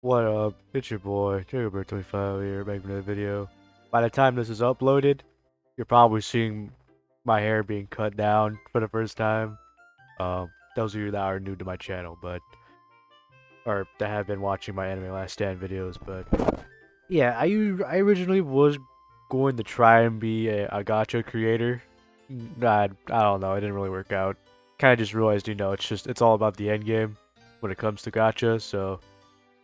What up? It's your boy, Jacob25 here, making another video. By the time this is uploaded, you're probably seeing my hair being cut down for the first time. Those of you that are new to my channel, or that have been watching my Anime Last Stand videos, but yeah, I originally was going to try and be a gacha creator. I don't know, it didn't really work out. Kind of just realized, it's all about the end game when it comes to gacha, so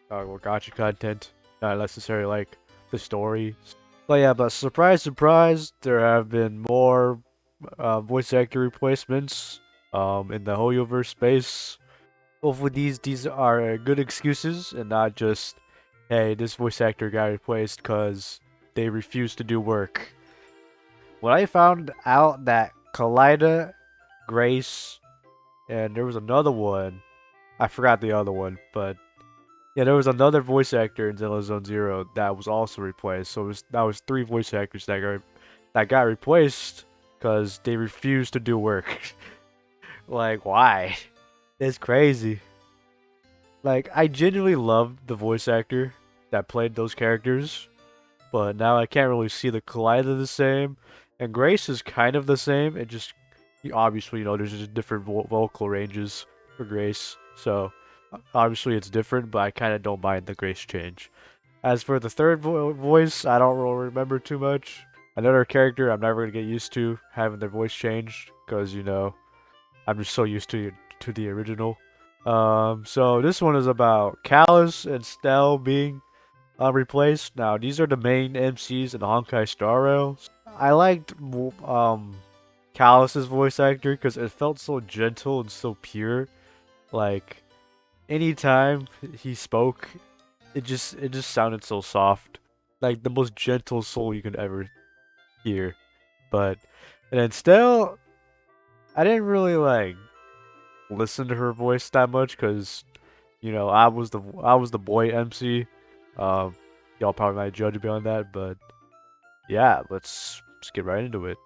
or gacha content, not necessarily like the story. But yeah, but surprise, surprise, there have been more voice actor replacements in the Hoyoverse space. Hopefully these are good excuses and not just, hey, this voice actor got replaced because they refuse to do work. When I found out that Kaleida, Grace, and there was another one, I forgot the other one, but yeah, there was another voice actor in Zilla Zone Zero that was also replaced. So that was three voice actors that got replaced because they refused to do work. Like, why? It's crazy. Like, I genuinely loved the voice actor that played those characters, but now I can't really see the Kaleida the same. And Grace is kind of the same. It just obviously, there's just different vocal ranges for Grace. So obviously it's different, but I kind of don't mind the Grace change. As for the third voice, I don't really remember too much. Another character I'm never gonna get used to having their voice changed because I'm just so used to the original. So this one is about Caelus and Stelle being replaced. Now these are the main MCs in the Honkai Star Rail. I liked Caelus's voice actor because it felt so gentle and so pure. Like anytime he spoke, it just sounded so soft, like the most gentle soul you could ever hear. But and then still, I didn't really like listen to her voice that much because I was the boy MC. Um, y'all probably might judge me on that, but yeah, let's get right into it.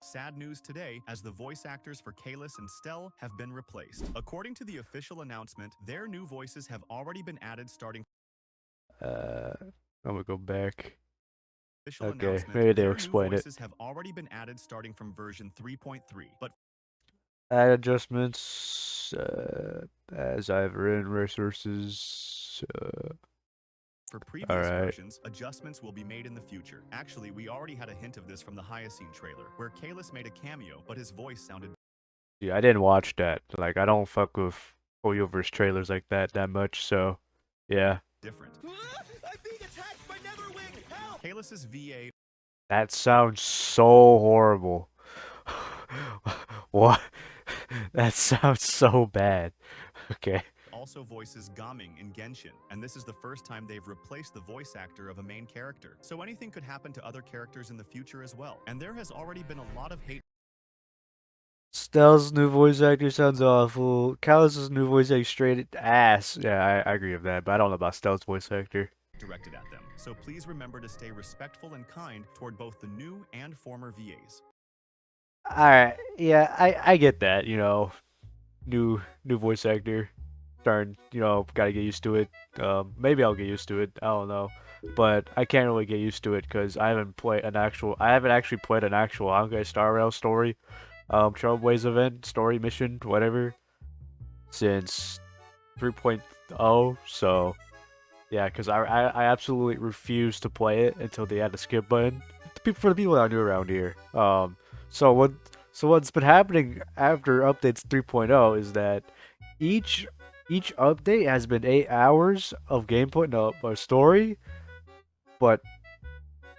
Sad news today, as the voice actors for Caelus and Stelle have been replaced. According to the official announcement, their new voices have already been added starting Uh, I'm gonna go back. official Okay, announcement. maybe they'll Their new explain it. voices have already been added starting from version 3.3. But Add adjustments as I've written resources. for All previous right. versions, adjustments will be made in the future. Actually, we already had a hint of this from the Hyacine trailer, where Caelus made a cameo, but his voice sounded Yeah, I didn't watch that. Like, I don't fuck with Hoyoverse trailers like that much, so yeah. different. I'm being attacked by Netherwing! Help! Caelus's VA That sounds so horrible. What? That sounds so bad. Okay. also voices Gaming in Genshin, and this is the first time they've replaced the voice actor of a main character. So anything could happen to other characters in the future as well. And there has already been a lot of hate Stell's new voice actor sounds awful. Callus's new voice actor straight ass. Yeah, I agree with that, but I don't know about Stell's voice actor. directed at them. So please remember to stay respectful and kind toward both the new and former VAs. Alright, yeah, I get that, new voice actor. Starting, gotta get used to it. Maybe I'll get used to it. I don't know, but I can't really get used to it because I haven't actually played an actual Honkai Star Rail story, Trailblaze event, story mission, whatever, since 3.0. So yeah, because I absolutely refuse to play it until they add a skip button. For the people that are new around here, so what's been happening after updates 3.0 is that each each update has been 8 hours of gameplay, no, a story, but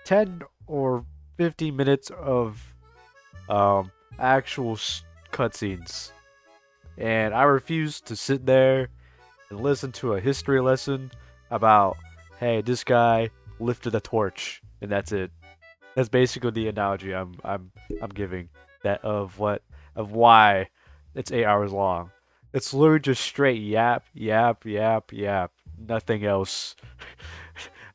10 or 15 minutes of actual cutscenes. And I refuse to sit there and listen to a history lesson about, hey, this guy lifted a torch, and that's it. That's basically the analogy I'm giving that of why it's 8 hours long. It's literally just straight yap, yap, yap, yap. Nothing else.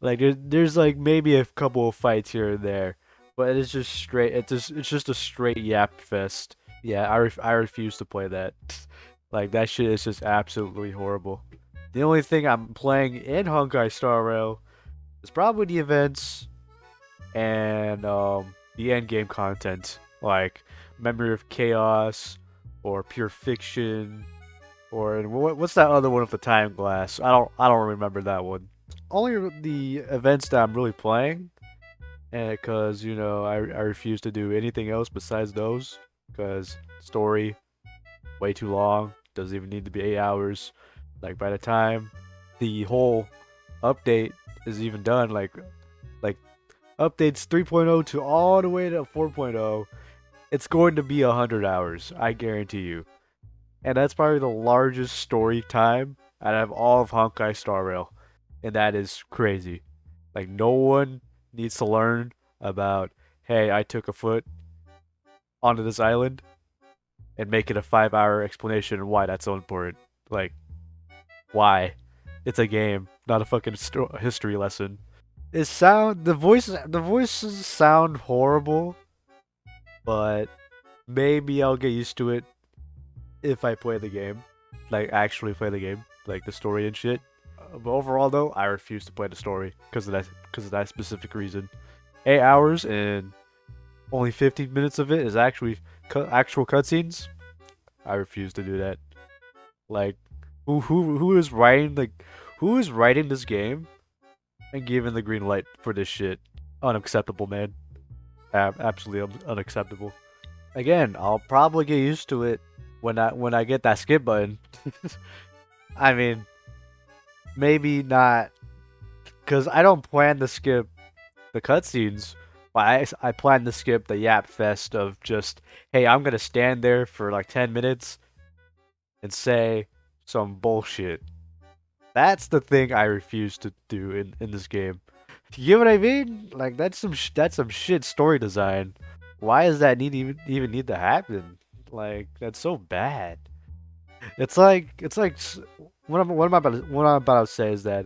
Like there's like maybe a couple of fights here and there, but it's just straight. It's just a straight yap fest. Yeah, I refuse to play that. Like that shit is just absolutely horrible. The only thing I'm playing in Honkai Star Rail is probably the events and the end game content, like Memory of Chaos or Pure Fiction, or what's that other one with the time glass? I don't remember that one. Only the events that I'm really playing, and because I refuse to do anything else besides those, because story way too long, doesn't even need to be 8 hours. Like by the time the whole update is even done, like updates 3.0 to all the way to 4.0, it's going to be 100 hours, I guarantee you. And that's probably the largest story time out of all of Honkai Star Rail. And that is crazy. Like, no one needs to learn about, hey, I took a foot onto this island and make it a 5 hour explanation why that's so important. Like, why? It's a game, not a fucking history lesson. The voices sound horrible, but maybe I'll get used to it if I play the game, like actually play the game, like the story and shit. But overall, though, I refuse to play the story because of that specific reason. 8 hours and only 15 minutes of it is actually actual cutscenes. I refuse to do that. Like, who is writing this game and giving the green light for this shit? Unacceptable, man. Absolutely unacceptable. Again, I'll probably get used to it when I get that skip button. I mean, maybe not, because I don't plan to skip the cutscenes, but I plan to skip the yap fest of just, hey, I'm gonna stand there for like 10 minutes and say some bullshit. That's the thing I refuse to do in this game. You get what I mean? Like that's some shit story design. Why does that even need to happen? Like that's so bad. It's like what I'm about to say is that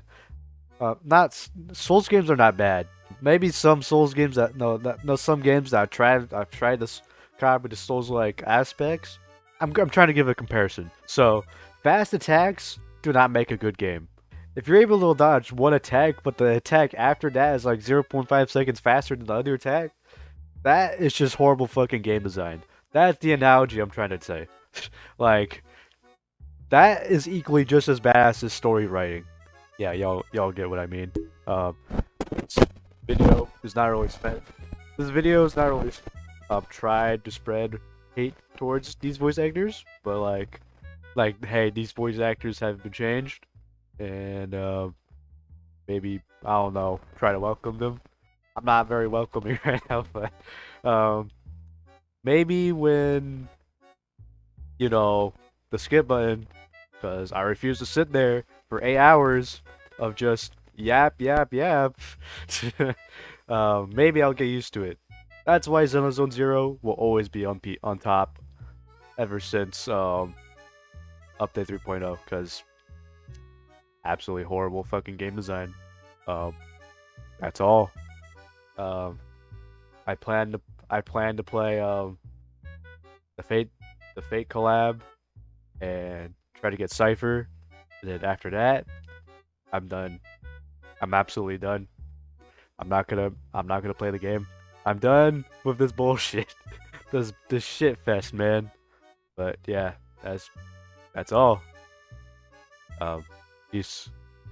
not Souls games are not bad. Maybe some Souls games that no some games that I've tried this copy the Souls like aspects. I'm trying to give a comparison. So fast attacks do not make a good game. If you're able to dodge one attack, but the attack after that is like 0.5 seconds faster than the other attack, that is just horrible fucking game design. That's the analogy I'm trying to say. Like that is equally just as badass as story writing. Yeah, y'all get what I mean. Um, this video is not really spent. This video is not really tried to spread hate towards these voice actors, but like hey, these voice actors have been changed, and maybe I don't know, try to welcome them. I'm not very welcoming right now, but um, maybe when the skip button, because I refuse to sit there for 8 hours of just yap yap yap. Maybe I'll get used to it. That's why Zone Zero will always be on top ever since update 3.0, because absolutely horrible fucking game design. Um, that's all. Um, I plan to play the Fate collab and try to get Cypher, and then after that, I'm done. I'm absolutely done. I'm not gonna play the game. I'm done with this bullshit. this shit fest, man. But yeah, that's all. Um, peace.